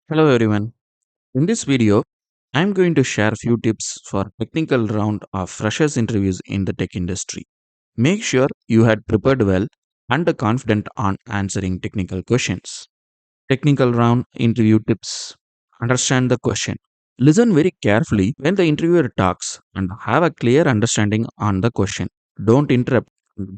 Hello everyone. In this video, I'm going to share a few tips for technical round of freshers interviews in the tech industry. Make sure you had prepared well and are confident on answering technical questions. Technical round interview tips. Understand the question. Listen very carefully when the interviewer talks and have a clear understanding on the question. Don't interrupt.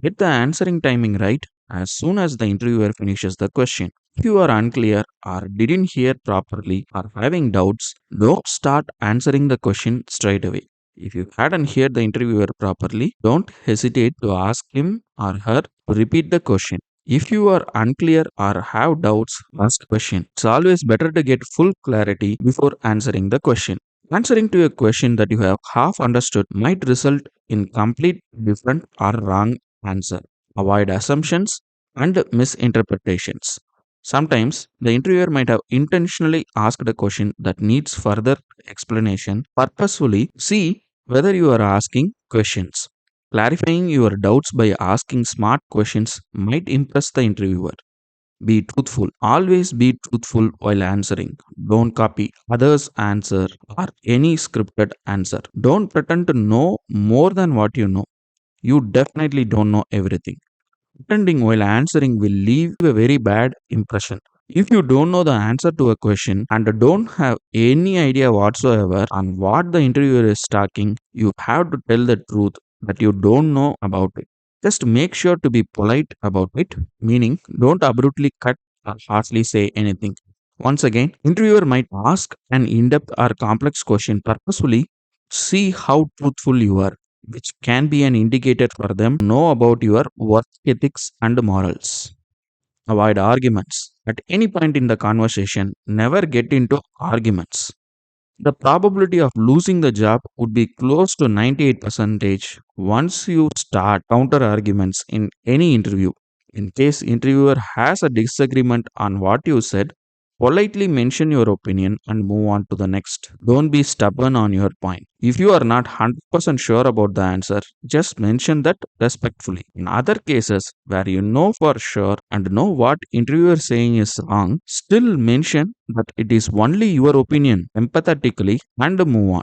Get the answering timing right as soon as the interviewer finishes the question. If you are unclear or didn't hear properly or having doubts, don't start answering the question straight away. If you hadn't heard the interviewer properly, don't hesitate to ask him or her to repeat the question. If you are unclear or have doubts, ask question. It's always better to get full clarity before answering the question. Answering to a question that you have half understood might result in complete different or wrong answer. Avoid assumptions and misinterpretations. Sometimes the interviewer might have intentionally asked a question that needs further explanation. Purposefully see whether you are asking questions. Clarifying your doubts by asking smart questions might impress the interviewer. Be truthful. Always be truthful while answering. Don't copy others' answer or any scripted answer. Don't pretend to know more than what you know. You definitely don't know everything. Pretending while answering will leave a very bad impression. If you don't know the answer to a question and don't have any idea whatsoever on what the interviewer is talking, you have to tell the truth that you don't know about it. Just make sure to be polite about it, meaning don't abruptly cut or harshly say anything. Once again, interviewer might ask an in-depth or complex question purposefully. See how truthful you are, which can be an indicator for them to know about your work ethics and morals. Avoid arguments. At any point in the conversation, never get into arguments. The probability of losing the job would be close to 98% once you start counter arguments in any interview. In case interviewer has a disagreement on what you said, politely mention your opinion and move on to the next. Don't be stubborn on your point. If you are not 100% sure about the answer, just mention that respectfully. In other cases where you know for sure and know what interviewer saying is wrong, still mention that it is only your opinion empathetically and move on.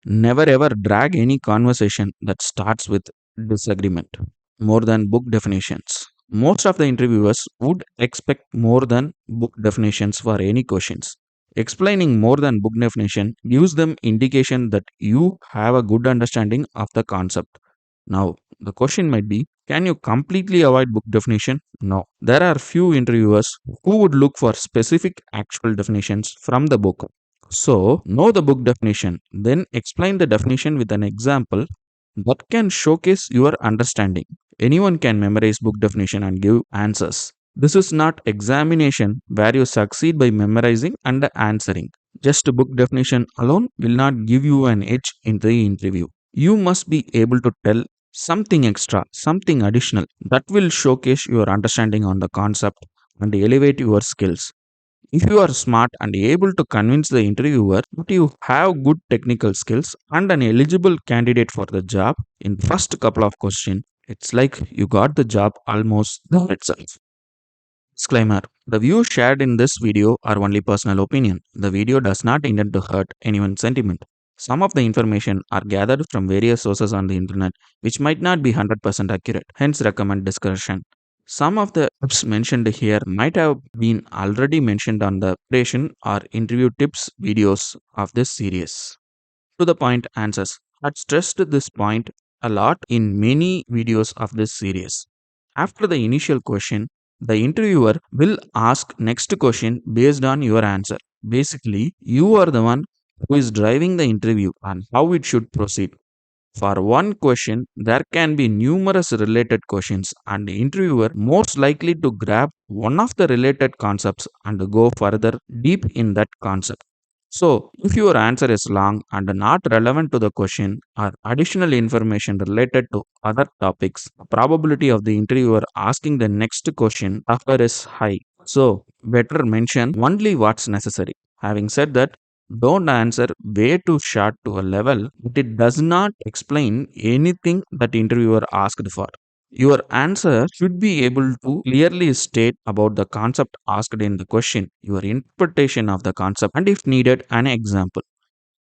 Never ever drag any conversation that starts with disagreement. More than book definitions. Most of the interviewers would expect more than book definitions for any questions. Explaining more than book definition gives them indication that you have a good understanding of the concept. Now, the question might be, can you completely avoid book definition? No. There are few interviewers who would look for specific actual definitions from the book. So, know the book definition, then explain the definition with an example that can showcase your understanding. Anyone can memorize book definition and give answers. This is not examination where you succeed by memorizing and answering. Just book definition alone will not give you an edge in the interview. You must be able to tell something extra, something additional that will showcase your understanding on the concept and elevate your skills. If you are smart and able to convince the interviewer that you have good technical skills and an eligible candidate for the job in first couple of questions, it's like you got the job almost there itself. Disclaimer: the views shared in this video are only personal opinion. The video does not intend to hurt anyone's sentiment. Some of the information are gathered from various sources on the internet which might not be 100% accurate, hence recommend discretion. Some of the tips mentioned here might have been already mentioned on the preparation or interview tips videos of this series. To the point answers. I had stressed this point a lot in many videos of this series. After the initial question, the interviewer will ask next question based on your answer. Basically, you are the one who is driving the interview and how it should proceed. For one question, there can be numerous related questions, and the interviewer most likely to grab one of the related concepts and go further deep in that concept. So, if your answer is long and not relevant to the question or additional information related to other topics, the probability of the interviewer asking the next question after is high. So, better mention only what's necessary. Having said that, don't answer way too short to a level that it does not explain anything that interviewer asked for. Your answer should be able to clearly state about the concept asked in the question, your interpretation of the concept, and if needed, an example.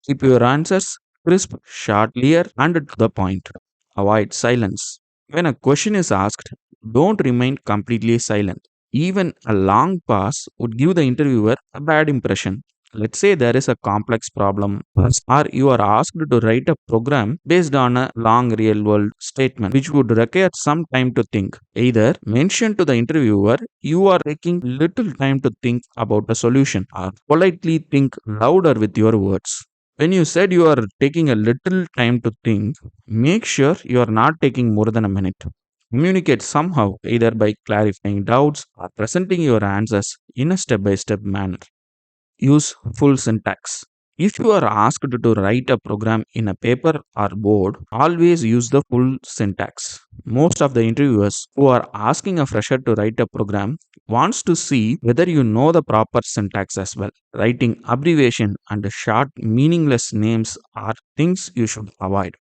Keep your answers crisp, short, clear, and to the point. Avoid silence. When a question is asked, don't remain completely silent. Even a long pause would give the interviewer a bad impression. Let's say there is a complex problem, or you are asked to write a program based on a long real world statement, which would require some time to think. Either mention to the interviewer you are taking little time to think about a solution, or politely think louder with your words. When you said you are taking a little time to think, make sure you are not taking more than a minute. Communicate somehow, either by clarifying doubts or presenting your answers in a step by step manner. Use full syntax. If you are asked to write a program in a paper or board, always use the full syntax. Most of the interviewers who are asking a fresher to write a program wants to see whether you know the proper syntax as well. Writing abbreviation and short meaningless names are things you should avoid.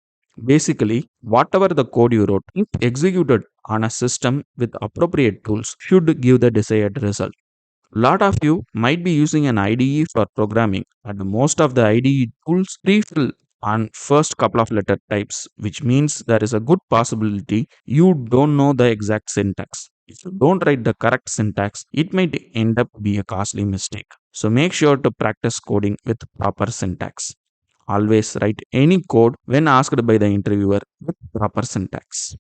Basically, whatever the code you wrote, if executed on a system with appropriate tools, should give the desired result. Lot of you might be using an IDE for programming, and most of the IDE tools pre-fill on first couple of letter types, which means there is a good possibility you don't know the exact syntax. If you don't write the correct syntax, it might end up be a costly mistake. So make sure to practice coding with proper syntax. Always write any code when asked by the interviewer with proper syntax.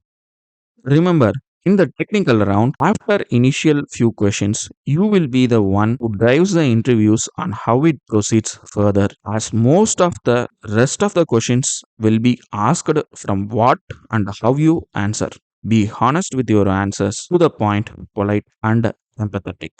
Remember, in the technical round, after initial few questions, you will be the one who drives the interviews on how it proceeds further, as most of the rest of the questions will be asked from what and how you answer. Be honest with your answers, to the point, polite, and empathetic.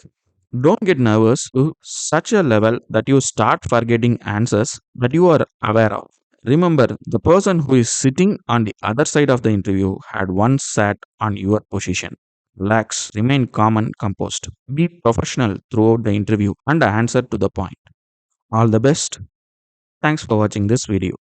Don't get nervous to such a level that you start forgetting answers that you are aware of. Remember, the person who is sitting on the other side of the interview had once sat on your position. Relax, remain calm and composed. Be professional throughout the interview and answer to the point. All the best. Thanks for watching this video.